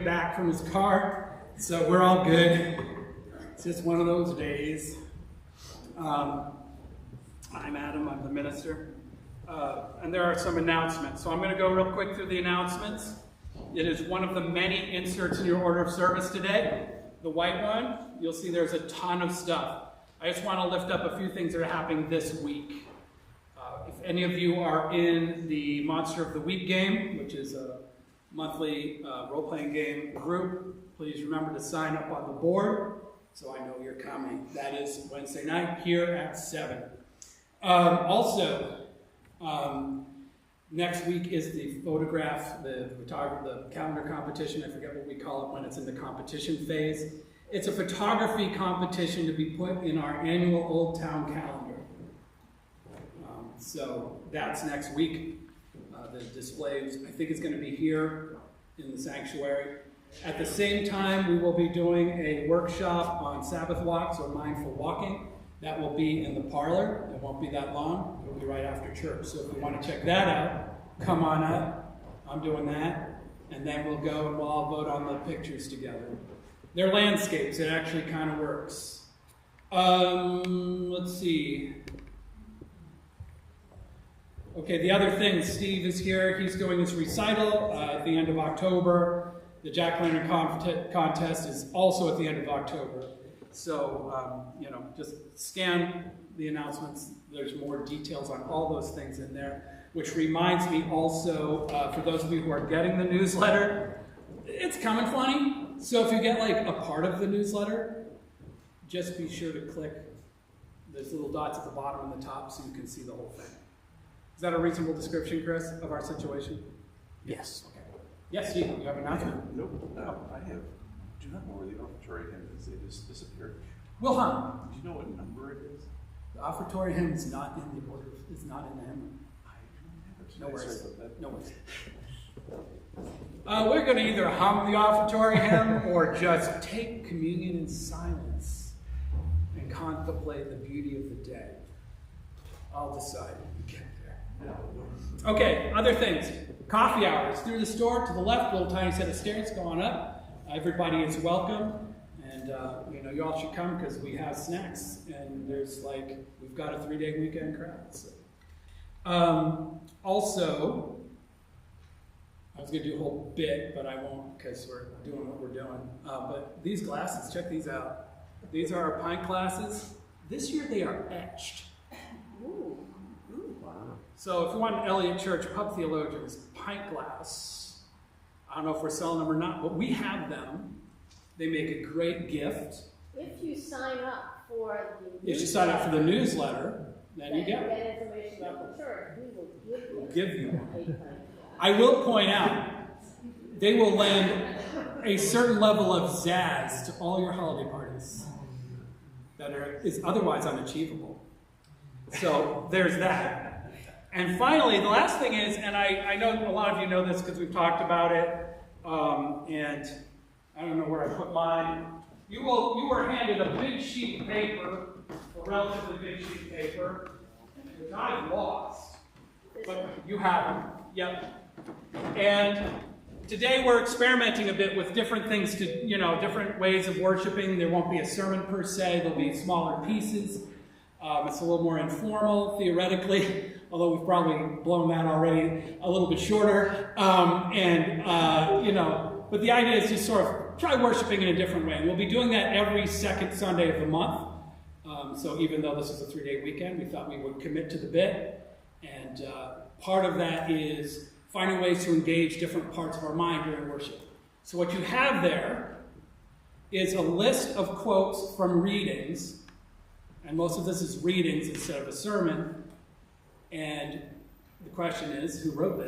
back from his car, so we're all good. It's just one of those days. I'm Adam, I'm the minister. And there are some announcements. So I'm going to go real quick through the announcements. It is one of the many inserts in your order of service today. The white one, you'll see there's a ton of stuff. I just want to lift up a few things that are happening this week. If any of you are in the Monster of the Week game, which is a monthly role-playing game group, please remember to sign up on the board so I know you're coming. That is Wednesday night here at 7. Next week is the photograph, the calendar competition. I forget what we call it when it's in the competition phase. It's a photography competition to be put in our annual Old Town calendar. So that's next week. The displays, I think it's going to be here in the sanctuary. At the same time, we will be doing a workshop on Sabbath walks or mindful walking. That will be in the parlor. It won't be that long. It'll be right after church. So if you want to check that out, come on up. I'm doing that. And then we'll go and we'll all vote on the pictures together. They're landscapes. It actually kind of works. Let's see. Okay, the other thing, Steve is here. He's doing his recital at the end of October. The Jack-o'-lantern contest is also at the end of October. So, just scan the announcements. There's more details on all those things in there. Which reminds me also, for those of you who are getting the newsletter, it's coming funny. So if you get like a part of the newsletter, just be sure to click those little dots at the bottom and the top so you can see the whole thing. Is that a reasonable description, Chris, of our situation? Yes. Okay. Yes, Steve, you have an announcement? Nope. I do not know where the offertory hymn is. They just disappeared. Will Hunt. Do you know what number it is? The offertory hymn is not in the order. It's not in the hymn. I don't have it. No worries. No worries. We're going to either hum the offertory hymn or just take communion in silence and contemplate the beauty of the day. I'll decide when we get there. Okay, other things. Coffee hours through the store to the left, little tiny set of stairs going up. Everybody is welcome, and you all should come because we have snacks, and we've got a 3-day weekend crowd. So. Also, I was going to do a whole bit, but I won't because we're doing what we're doing. But these glasses, check these out. These are our pint glasses. This year they are etched. Ooh. Wow. So if you want an Eliot Church Pub Theologians pint glass, I don't know if we're selling them or not, but we have them. They make a great gift. If you sign up for the newsletter, then you get it. Get information about the church, we will give you one. I will point out, they will lend a certain level of zazz to all your holiday parties that is otherwise unachievable. So there's that. And finally, the last thing is, and I know a lot of you know this because we've talked about it, and I don't know where I put mine. You were handed a big sheet of paper, a relatively big sheet of paper, which I've lost, but you have them. Yep. And today we're experimenting a bit with different things different ways of worshiping. There won't be a sermon per se, there'll be smaller pieces. It's a little more informal, theoretically, although we've probably blown that already a little bit shorter. But the idea is just sort of try worshiping in a different way. And we'll be doing that every second Sunday of the month. So even though this is a 3-day weekend, we thought we would commit to the bit. And part of that is finding ways to engage different parts of our mind during worship. So what you have there is a list of quotes from readings. And most of this is readings instead of a sermon. And the question is, who wrote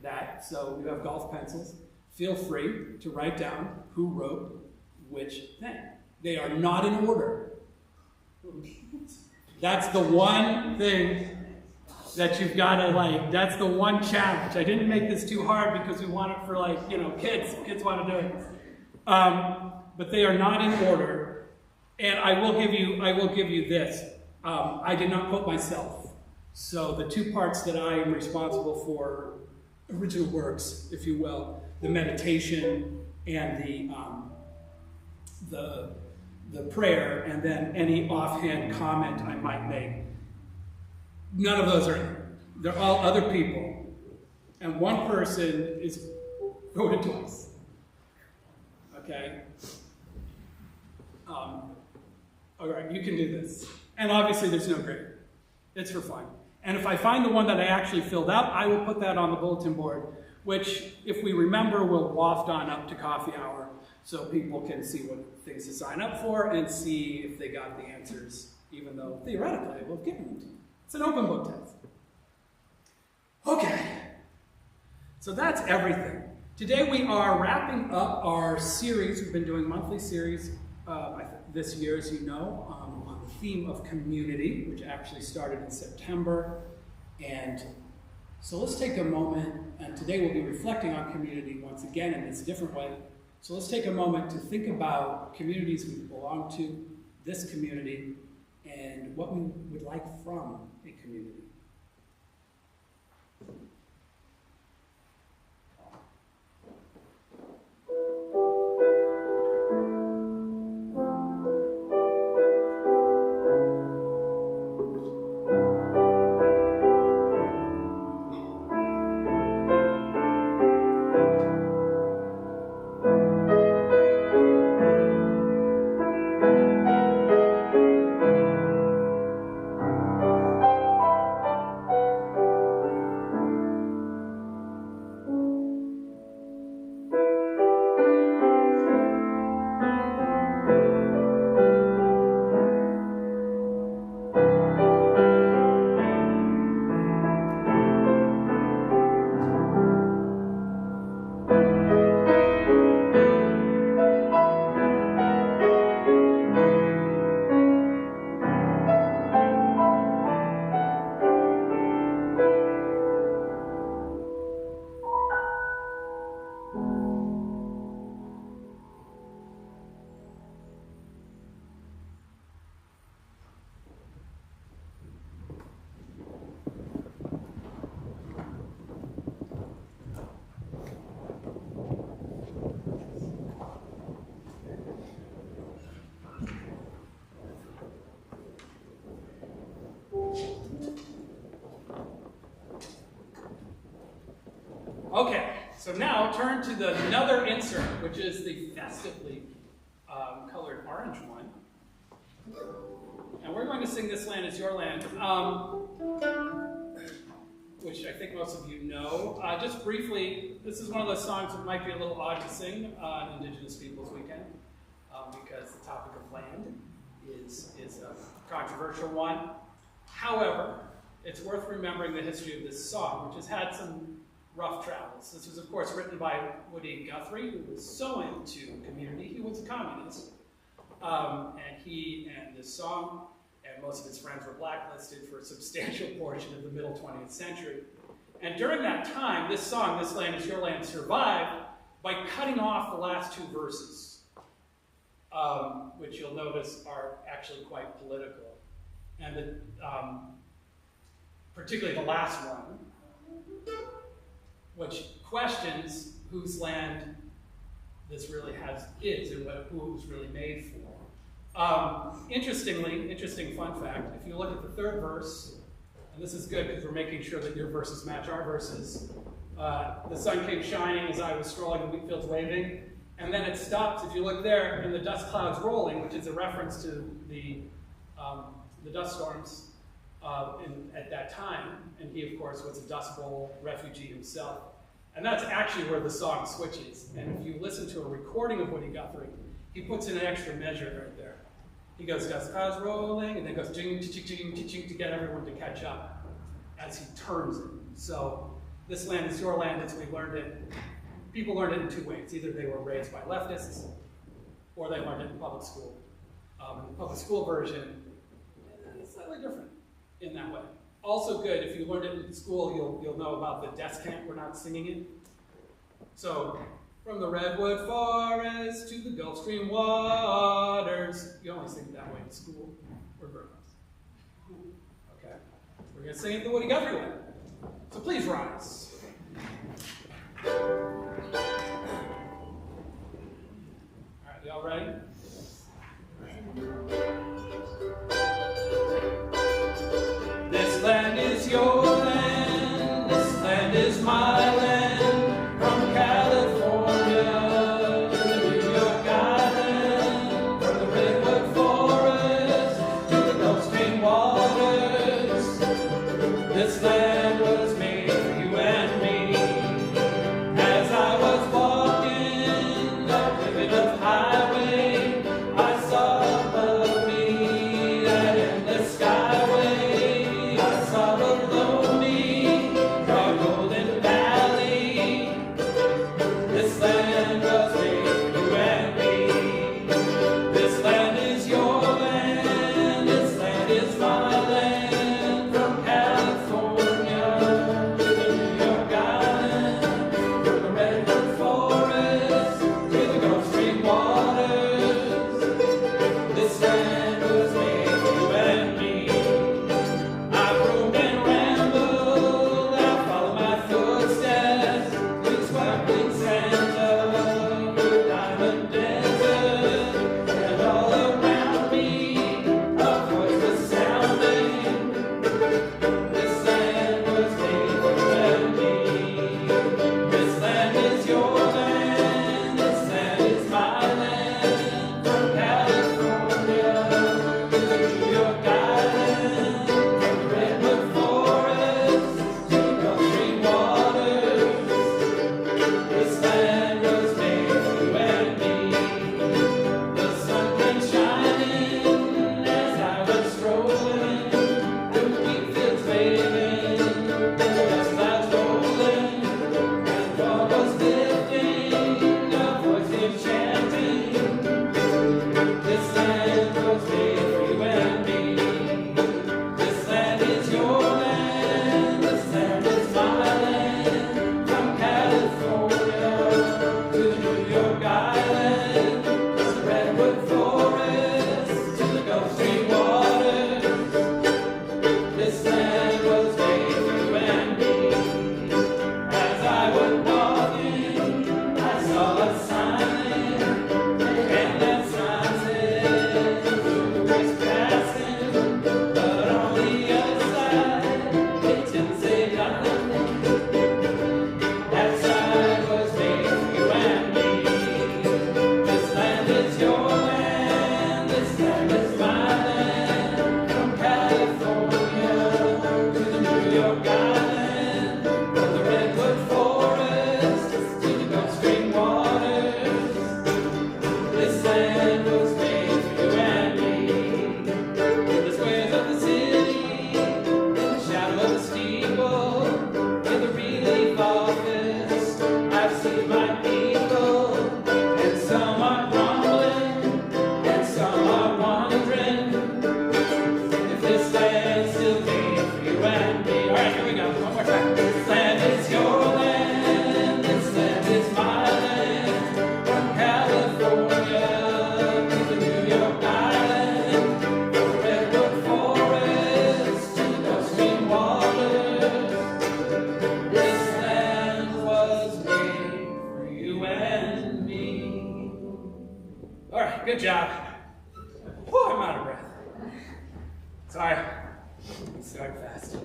that? So you have golf pencils. Feel free to write down who wrote which thing. They are not in order. That's the one thing that you've got to that's the one challenge. I didn't make this too hard because we want it for kids. Kids want to do it. But they are not in order. And I will give you this. I did not put myself. So the two parts that I am responsible for, original works, if you will, the meditation and the prayer, and then any offhand comment I might make. None of those are there. They're all other people. And one person is voted twice. Okay? All right, you can do this. And obviously there's no grade. It's for fun. And if I find the one that I actually filled out, I will put that on the bulletin board, which, if we remember, will waft on up to coffee hour so people can see what things to sign up for and see if they got the answers, even though theoretically I will have given them to you. It's an open book test. Okay, so that's everything. Today we are wrapping up our series. We've been doing monthly series this year, as you know, on the theme of community, which actually started in September. And so let's take a moment, and today we'll be reflecting on community once again in this different way. So let's take a moment to think about communities we belong to, this community, and what we would like from a community. Okay, so now turn to another insert, which is the festively colored orange one. And we're going to sing This Land Is Your Land, which I think most of you know. Just briefly, this is one of those songs that might be a little odd to sing on Indigenous Peoples Weekend, because the topic of land is a controversial one. However, it's worth remembering the history of this song, which has had some rough travels. This was, of course, written by Woody Guthrie, who was so into community. He was a communist. And he and this song and most of his friends were blacklisted for a substantial portion of the middle 20th century. And during that time, this song, This Land Is Your Land, survived by cutting off the last two verses, which you'll notice are actually quite political. And particularly the last one, which questions whose land this really is and who it was really made for. Interesting fun fact, if you look at the third verse, and this is good because we're making sure that your verses match our verses. The sun came shining as I was strolling the wheat fields waving, and then it stops, if you look there, in the dust clouds rolling, which is a reference to the dust storms at that time, and he, of course, was a Dust Bowl refugee himself. And that's actually where the song switches. And if you listen to a recording of Woody Guthrie, he puts in an extra measure right there. He goes, dust clouds rolling, and then goes ching, ching, ching, ching, ching, to get everyone to catch up as he turns it. So This Land Is Your Land, as we learned it, people learned it in two ways. Either they were raised by leftists, or they learned it in public school. The public school version is slightly different in that way. Also good, if you learned it in school, you'll know about the descant. We're not singing it. So, from the redwood forest to the Gulf Stream waters. You only sing it that way in school. We're grown-ups. Okay? We're going to sing it the Woody Guthrie way. So please rise. Y'all ready? This land is your land, this land is my land, from California to the New York Island, from the redwood forest to the Gulf Stream waters. This land was made for you and me. As I was walking that ribbon highway, I saw above me that endless skyway. I saw below me our golden valley. This land was made for you and me. This land is your land, this land is my land, from California to the New York Island, from the redwood forest to the Gulf Stream waters. This land was made for you and me. I roamed and rambled, I followed my footsteps through sparkling sands of the diamond desert, and all around me a voice was sounding. This land was made for you and me. This land is your land, this land is my land, from California to the New York Island, from the redwood forest to the Gulf Stream waters. This land was made for you and me. The sun came shining as I was strolling, the wheat fields waving, and the dust clouds rolling, and fog was lifting, a voice came chanting. This land was made for you and me. This land is your land, this land is my land, from California to the New York Island, from the redwood forest to the Gulf Stream waters. This land was made for you and me. As I was walking, I saw a sign, and that sign said, "Who is passing?" But on the other side, it didn't say nothing. That sign was made for you and me. This land is your land, this land is my land, from California to the New York Island, from the redwood forest to the Gulf Stream waters. This land was made for you and me. In the squares of the city, in the shadow of the steeple, in the relief office, I've seen my people, and some are grumbling, and some are wondering if this land's still made for you and me. All right, here we go. One more time. This land is your land, this land is my land, from California to the New York Island, from the redwood forest to the Gulf Stream waters. This land was made for you and me. All right, good job. Whew, I'm out of breath. Sorry. Let's start fast.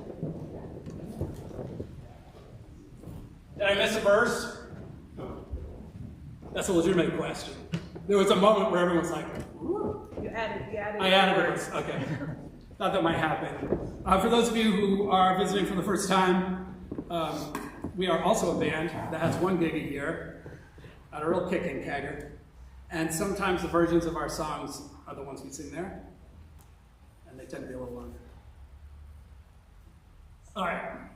Did I miss a verse? That's a legitimate question. There was a moment where everyone was like, "Woo." You added I added a verse. Okay. Thought that might happen. For those of you who are visiting for the first time, we are also a band that has one gig a year at a real kick in Kagger. And sometimes the versions of our songs are the ones we sing there. And they tend to be a little longer. All right.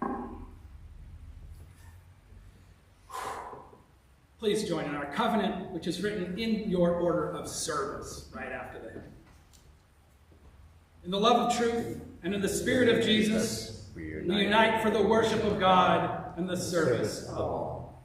Please join in our covenant, which is written in your order of service right after the hymn. In the love of truth and in the spirit of Jesus, we unite for the worship of God and the service of all.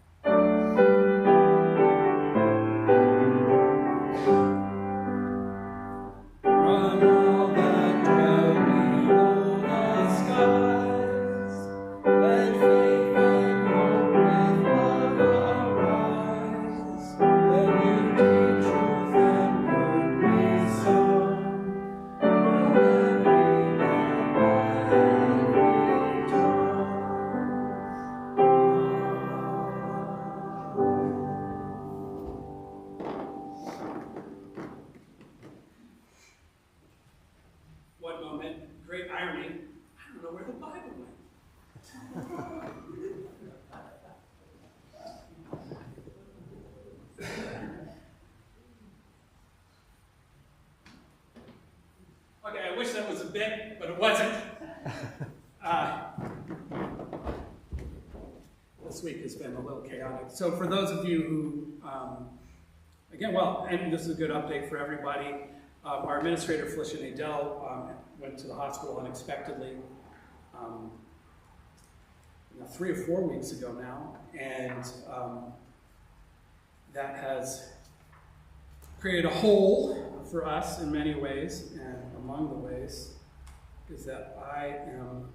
Let you teach truth wish that was a bit, but it wasn't. This week has been a little chaotic. So for those of you who, again, well, and this is a good update for everybody. Our administrator, Felicia Nadell, went to the hospital unexpectedly 3 or 4 weeks ago now, and that has created a hole for us in many ways, and among the ways is that I am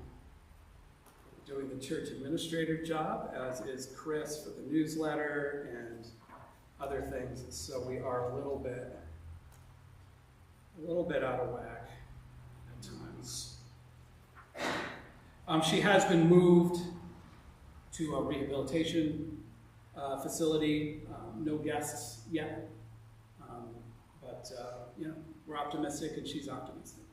doing the church administrator job, as is Chris for the newsletter and other things, so we are a little bit out of whack at times. She has been moved to a rehabilitation facility. No guests yet, but we're optimistic, and she's optimistic.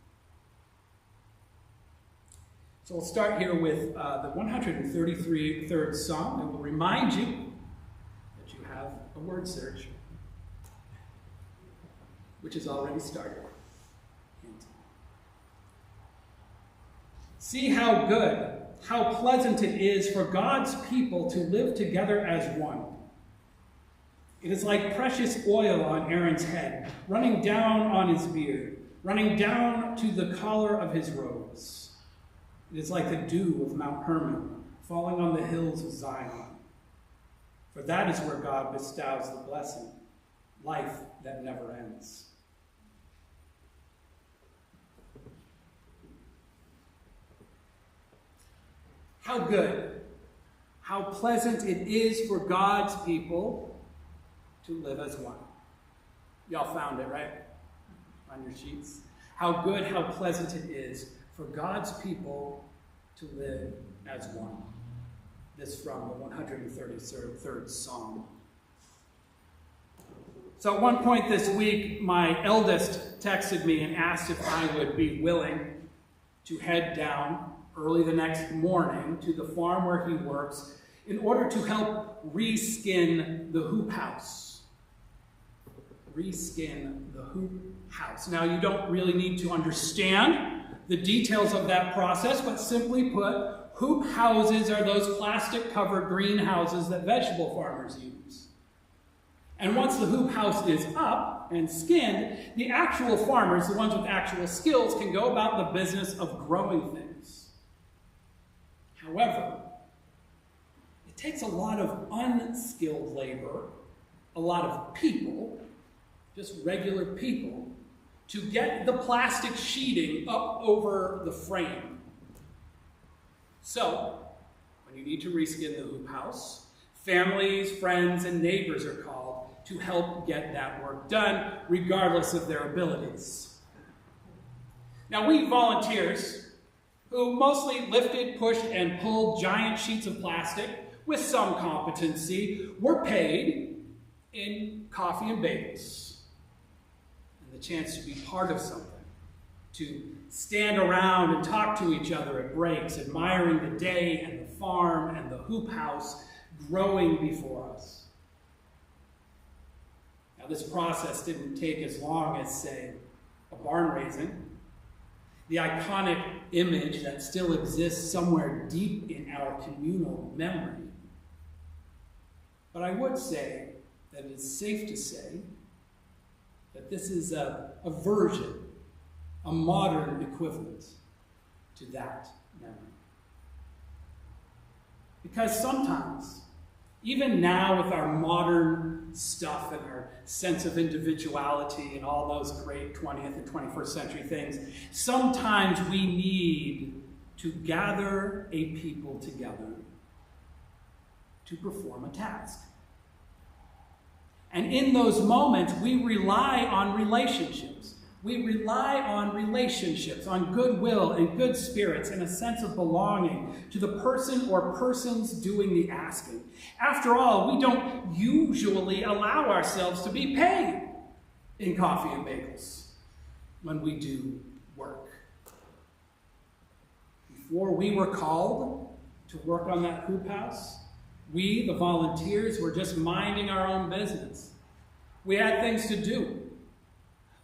So we'll start here with the 133rd Psalm, and we'll remind you that you have a word search, which has already started. See how good, how pleasant it is for God's people to live together as one. It is like precious oil on Aaron's head, running down on his beard, running down to the collar of his robes. It is like the dew of Mount Hermon, falling on the hills of Zion. For that is where God bestows the blessing, life that never ends. How good, how pleasant it is for God's people to live as one. Y'all found it, right? On your sheets. How good, how pleasant it is for God's people to live as one. This from the 133rd Psalm. So at one point this week, my eldest texted me and asked if I would be willing to head down early the next morning to the farm where he works in order to help reskin the hoop house. Reskin the hoop house. Now, you don't really need to understand the details of that process, but simply put, hoop houses are those plastic-covered greenhouses that vegetable farmers use. And once the hoop house is up and skinned, the actual farmers, the ones with actual skills, can go about the business of growing things. However, it takes a lot of unskilled labor, a lot of people, just regular people, to get the plastic sheeting up over the frame. So, when you need to reskin the hoop house, families, friends, and neighbors are called to help get that work done, regardless of their abilities. Now, we volunteers, who mostly lifted, pushed, and pulled giant sheets of plastic with some competency, were paid in coffee and bagels, and the chance to be part of something, to stand around and talk to each other at breaks, admiring the day and the farm and the hoop house growing before us. Now, this process didn't take as long as, say, a barn raising, the iconic image that still exists somewhere deep in our communal memory. But I would say that it is safe to say that this is a version, a modern equivalent to that memory. Because sometimes, even now with our modern stuff and our sense of individuality and all those great 20th and 21st century things, sometimes we need to gather a people together to perform a task. And in those moments, we rely on relationships. We rely on relationships, on goodwill and good spirits and a sense of belonging to the person or persons doing the asking. After all, we don't usually allow ourselves to be paid in coffee and bagels when we do work. Before we were called to work on that hoop house, we, the volunteers, were just minding our own business. We had things to do.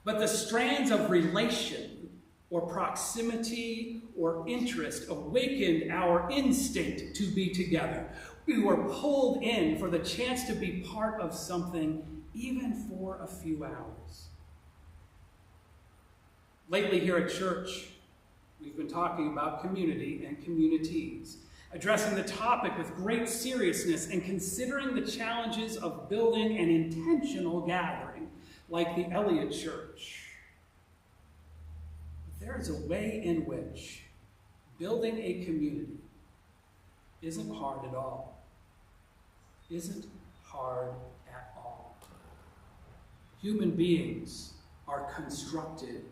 But the strands of relation or proximity or interest awakened our instinct to be together. We were pulled in for the chance to be part of something, even for a few hours. Lately here at church, we've been talking about community and communities, addressing the topic with great seriousness and considering the challenges of building an intentional gathering like the Eliot Church. But there is a way in which building a community isn't hard at all. Isn't hard at all. Human beings are constructed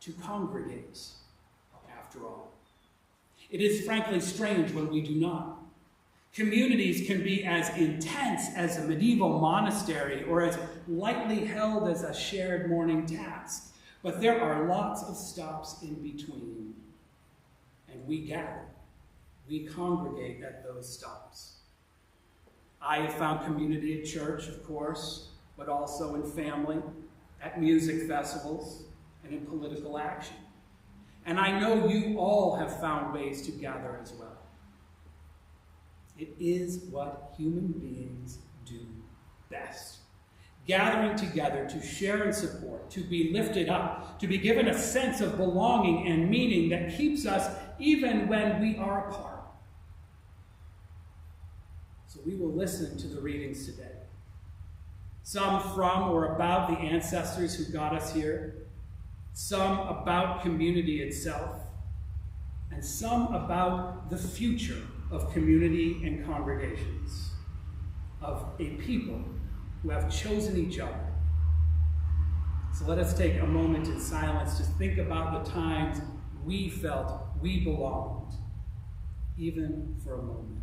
to congregate, after all. It is frankly strange when we do not. Communities can be as intense as a medieval monastery or as lightly held as a shared morning task, but there are lots of stops in between. And we gather, we congregate at those stops. I have found community at church, of course, but also in family, at music festivals, and in political action. And I know you all have found ways to gather as well. It is what human beings do best. Gathering together to share and support, to be lifted up, to be given a sense of belonging and meaning that keeps us even when we are apart. So we will listen to the readings today. Some from or about the ancestors who got us here, some about community itself, and some about the future of community and congregations, of a people who have chosen each other. So let us take a moment in silence to think about the times we felt we belonged, even for a moment.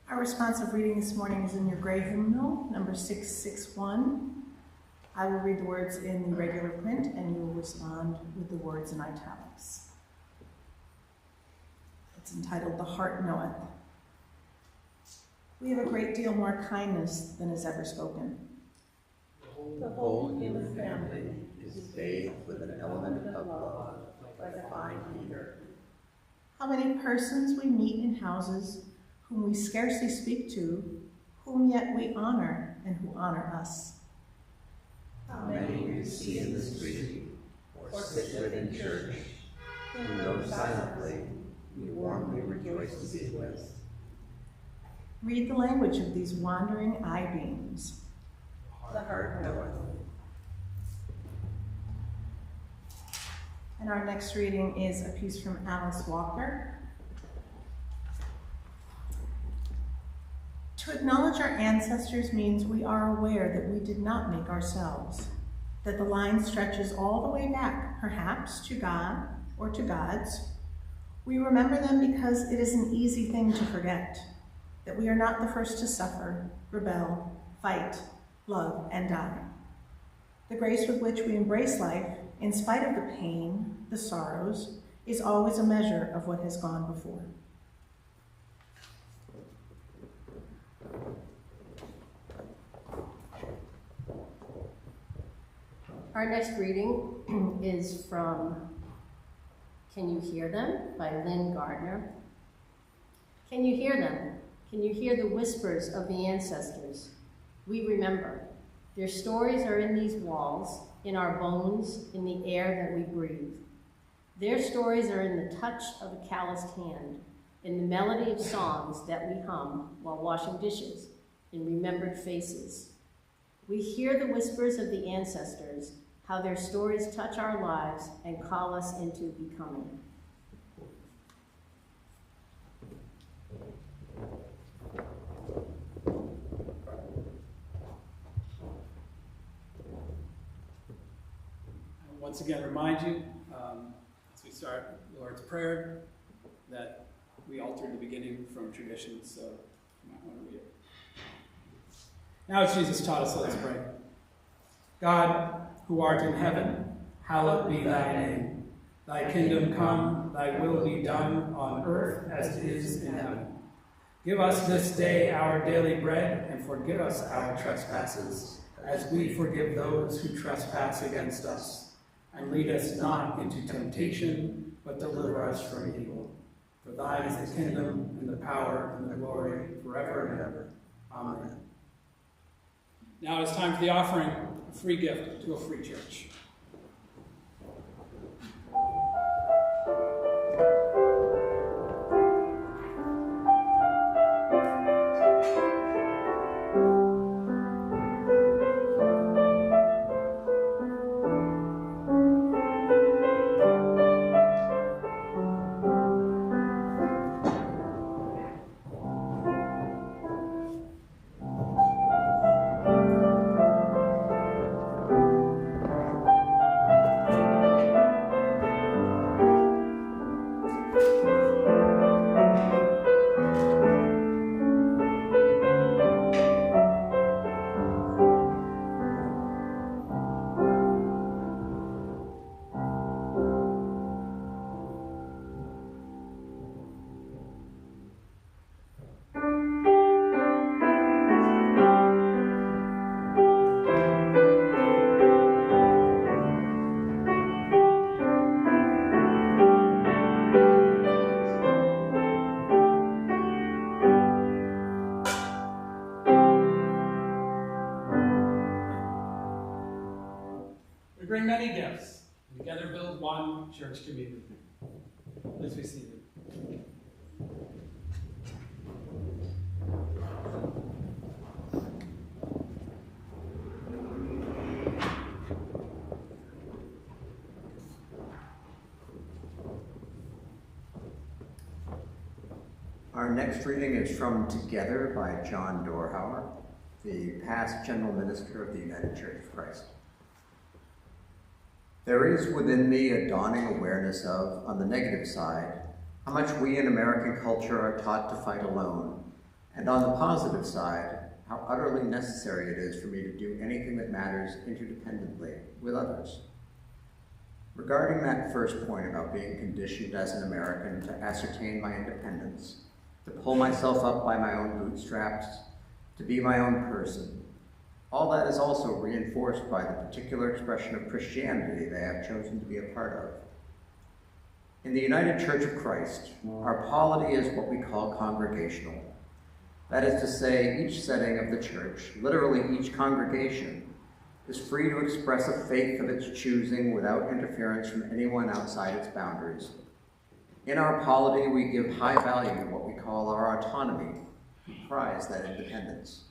Our responsive reading this morning is in your gray hymnal, number 661. I will read the words in the regular print, and you will respond with the words in italics. It's entitled, "The Heart Knoweth." We have a great deal more kindness than is ever spoken. The whole human family is bathed with an element of love, like a fine heater. How many persons we meet in houses whom we scarcely speak to, whom yet we honor and who honor us. How many we see in the street or sit with in church, who though silently we warmly rejoice to be with. Read the language of these wandering eye-beams. The heart knoweth. And our next reading is a piece from Alice Walker. To acknowledge our ancestors means we are aware that we did not make ourselves, that the line stretches all the way back, perhaps to God or to gods. We remember them because it is an easy thing to forget, that we are not the first to suffer, rebel, fight, love, and die. The grace with which we embrace life, in spite of the pain, the sorrows, is always a measure of what has gone before. Our next reading is from Can You Hear Them by Lynn Gardner. Can you hear them? Can you hear the whispers of the ancestors? We remember. Their stories are in these walls, in our bones, in the air that we breathe. Their stories are in the touch of a calloused hand, in the melody of songs that we hum while washing dishes, in remembered faces. We hear the whispers of the ancestors, how their stories touch our lives and call us into becoming. Once again, remind you, as we start the Lord's Prayer, that we altered the beginning from tradition, so you might want to read it. Now as Jesus taught us, let's pray. God, who art in heaven, hallowed be thy name. Thy kingdom come, thy will be done on earth as it is in heaven. Give us this day our daily bread, and forgive us our trespasses, as we forgive those who trespass against us. And lead us not into temptation, but deliver us from evil. For thine is the kingdom, and the power, and the glory, forever and ever. Amen. Now it is time for the offering, a free gift to a free church. Bring many gifts, and together build one church community. Please be seated. Our next reading is from Together by John Dorhauer, the past General Minister of the United Church of Christ. There is within me a dawning awareness of, on the negative side, how much we in American culture are taught to fight alone, and on the positive side, how utterly necessary it is for me to do anything that matters interdependently with others. Regarding that first point about being conditioned as an American to ascertain my independence, to pull myself up by my own bootstraps, to be my own person, all that is also reinforced by the particular expression of Christianity they have chosen to be a part of. In the United Church of Christ, our polity is what we call congregational. That is to say, each setting of the church, literally each congregation, is free to express a faith of its choosing without interference from anyone outside its boundaries. In our polity, we give high value to what we call our autonomy, and prize that independence.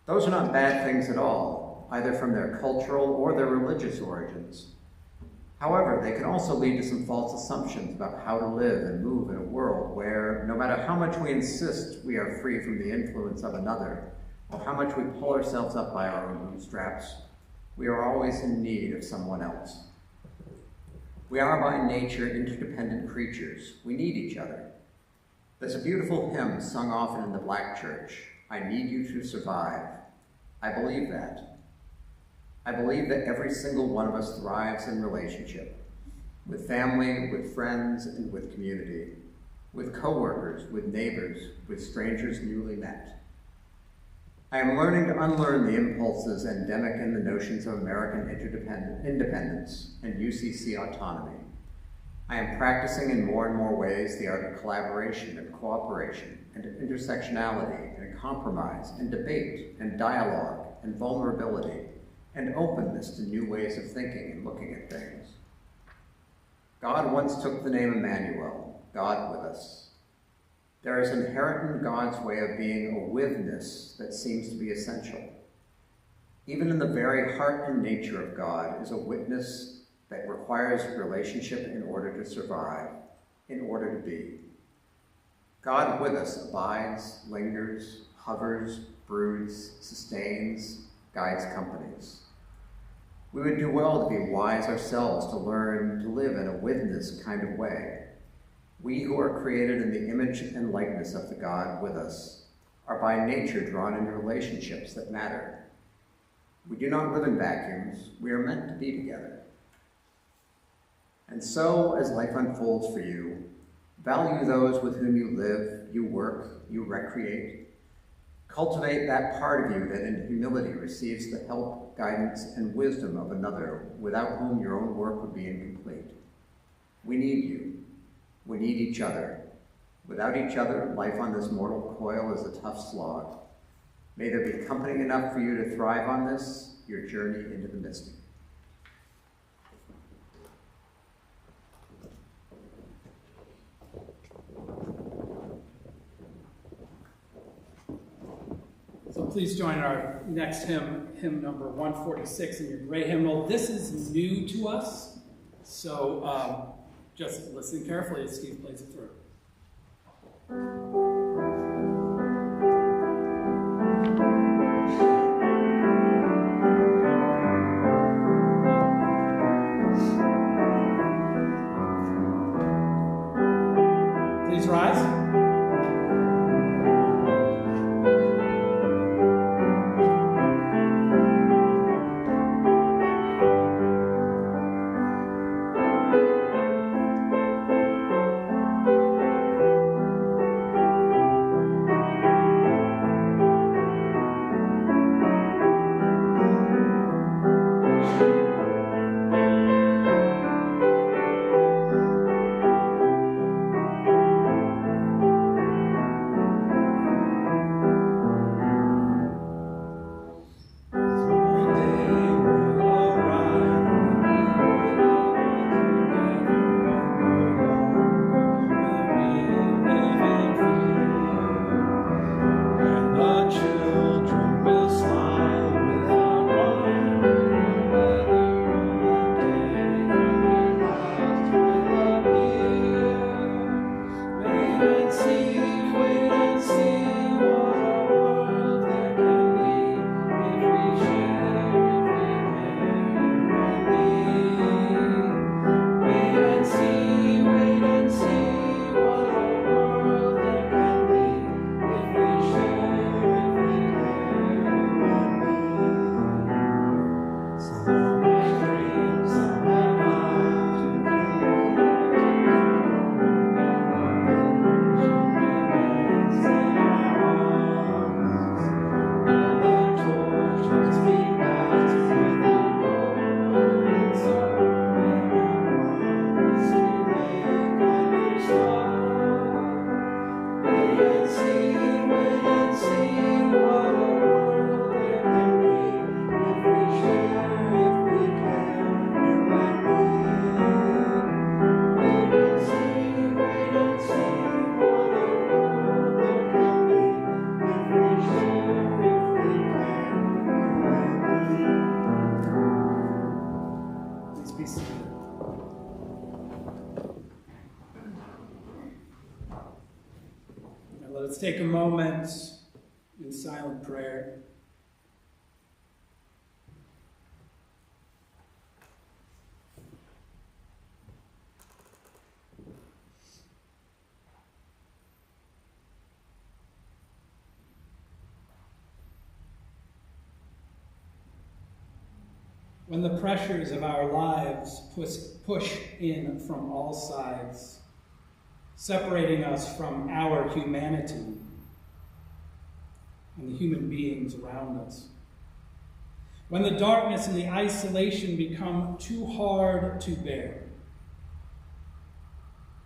Those are not bad things at all, either from their cultural or their religious origins. However, they can also lead to some false assumptions about how to live and move in a world where, no matter how much we insist we are free from the influence of another, or how much we pull ourselves up by our own bootstraps, we are always in need of someone else. We are by nature interdependent creatures. We need each other. There's a beautiful hymn sung often in the Black church, I need you to survive. I believe that. I believe that every single one of us thrives in relationship, with family, with friends, and with community, with coworkers, with neighbors, with strangers newly met. I am learning to unlearn the impulses endemic in the notions of American independence and UCC autonomy. I am practicing in more and more ways the art of collaboration and cooperation and intersectionality and compromise and debate and dialogue and vulnerability and openness to new ways of thinking and looking at things. God once took the name Emmanuel, God with us. There is inherent in God's way of being a withness that seems to be essential. Even in the very heart and nature of God is a witness that requires relationship in order to survive, in order to be. God with us abides, lingers, hovers, broods, sustains, guides companies. We would do well to be wise ourselves to learn to live in a witness kind of way. We who are created in the image and likeness of the God with us are by nature drawn into relationships that matter. We do not live in vacuums. We are meant to be together. And so, as life unfolds for you, value those with whom you live, you work, you recreate. Cultivate that part of you that in humility receives the help, guidance, and wisdom of another, without whom your own work would be incomplete. We need you. We need each other. Without each other, life on this mortal coil is a tough slog. May there be company enough for you to thrive on this, your journey into the mystic. So please join our next hymn, hymn number 146 in your gray hymnal. This is new to us, so just listen carefully as Steve plays it through. Please rise. Let's take a moment in silent prayer. When the pressures of our lives push in from all sides, separating us from our humanity, and the human beings around us. When the darkness and the isolation become too hard to bear.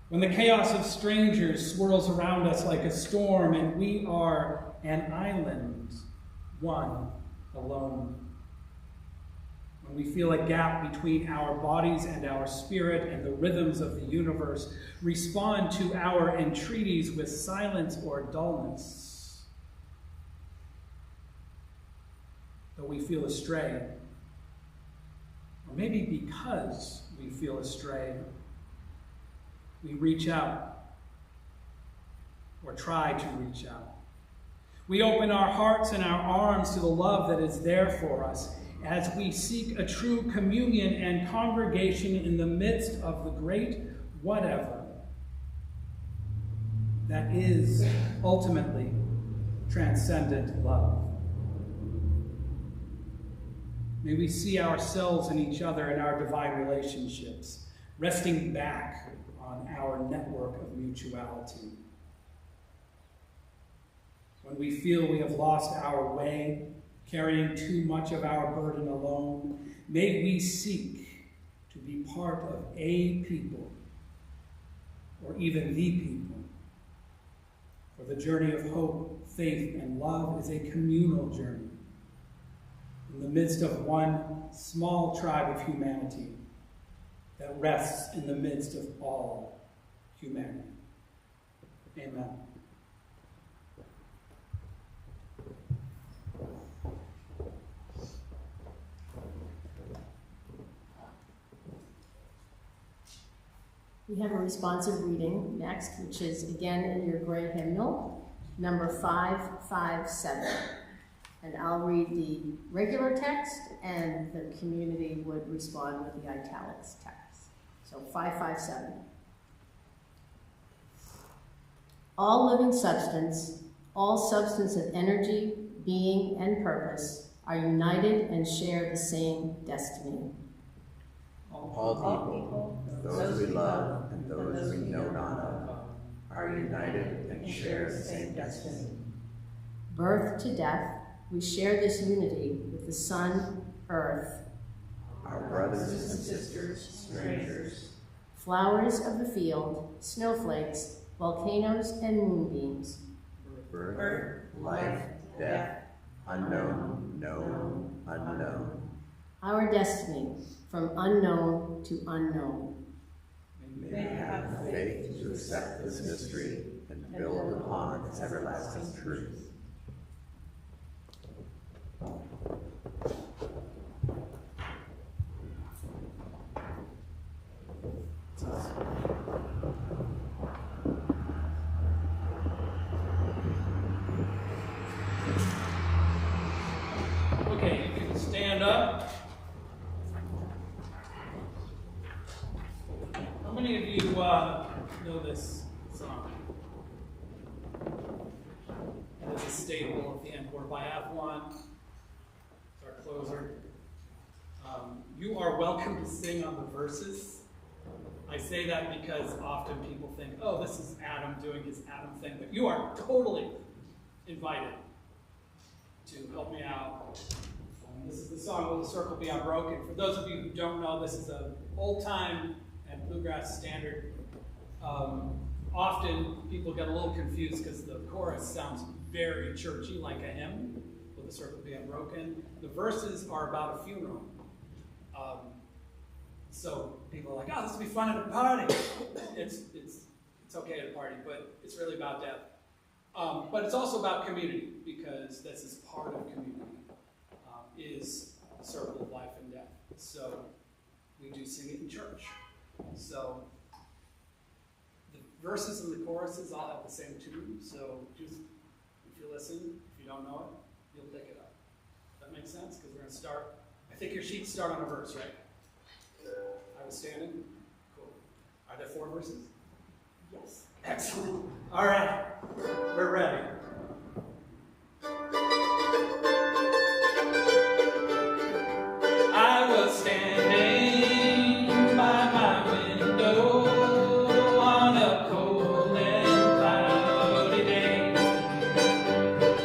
When the chaos of strangers swirls around us like a storm and we are an island, one alone. When we feel a gap between our bodies and our spirit and the rhythms of the universe respond to our entreaties with silence or dullness. Though we feel astray, or maybe because we feel astray, we reach out, or try to reach out. We open our hearts and our arms to the love that is there for us as we seek a true communion and congregation in the midst of the great whatever that is ultimately transcendent love. May we see ourselves and each other in our divine relationships, resting back on our network of mutuality. When we feel we have lost our way, carrying too much of our burden alone, may we seek to be part of a people, or even the people. For the journey of hope, faith, and love is a communal journey in the midst of one small tribe of humanity that rests in the midst of all humanity. Amen. We have a responsive reading next, which is again in your gray hymnal, number 557. And I'll read the regular text, and the community would respond with the italics text. So 557. All living substance, all substance of energy, being, and purpose are united and share the same destiny. All people, those we love and those we know not of, are united and share the same destiny. Birth to death, we share this unity with the sun, earth, our brothers and sisters, strangers, flowers of the field, snowflakes, volcanoes, and moonbeams. birth, life, death, unknown, known, unknown. Our destiny, from unknown to unknown. May we have the faith to accept this mystery and build upon its everlasting truth. Okay, you can stand up. How many of you know this song? It's a staple of the end word. I have one. It's our closer. You are welcome to sing on the verses. I say that because often people think, oh, this is Adam doing his Adam thing, but you are totally invited to help me out. This is the song, Will the Circle Be Unbroken? For those of you who don't know, this is an old-time and bluegrass standard. Often people get a little confused because the chorus sounds very churchy, like a hymn, Will the Circle Be Unbroken? The verses are about a funeral. So people are like, oh, this will be fun at a party. It's okay at a party, but it's really about death. But it's also about community, because this is part of community, is the circle of life and death. So we do sing it in church. So the verses and the choruses all have the same tune, so just, if you listen, if you don't know it, you'll pick it up. Does that make sense? Because we're going to start, I think your sheets start on a verse, right? I was standing? Cool. Are there 4 verses? Yes. Excellent. All right. We're ready. I was standing by my window on a cold and cloudy day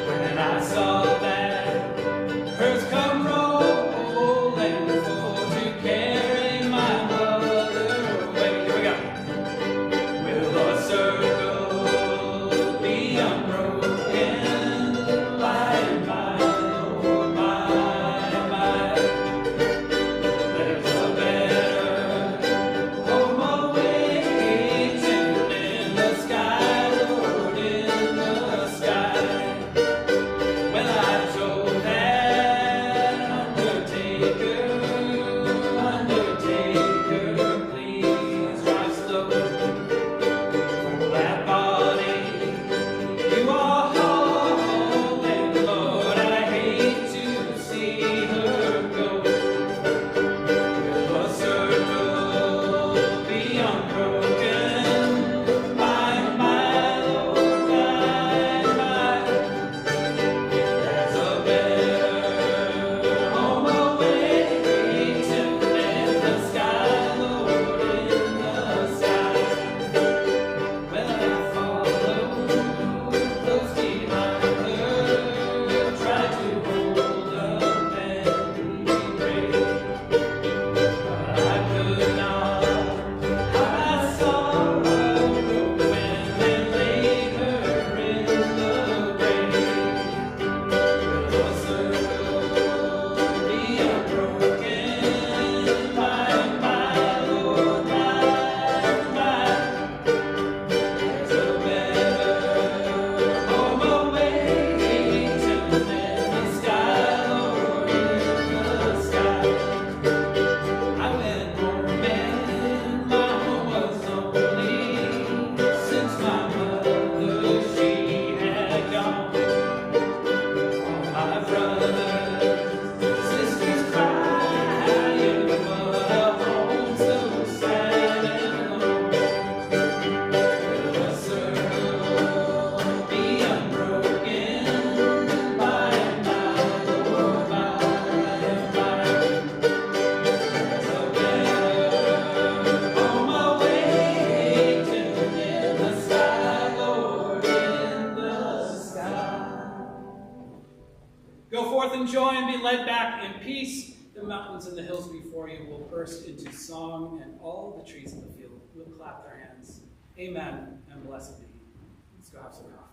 when I saw forth in joy and be led back in peace. The mountains and the hills before you will burst into song, and all the trees in the field will clap their hands. Amen, and blessed be. Let's go have some coffee.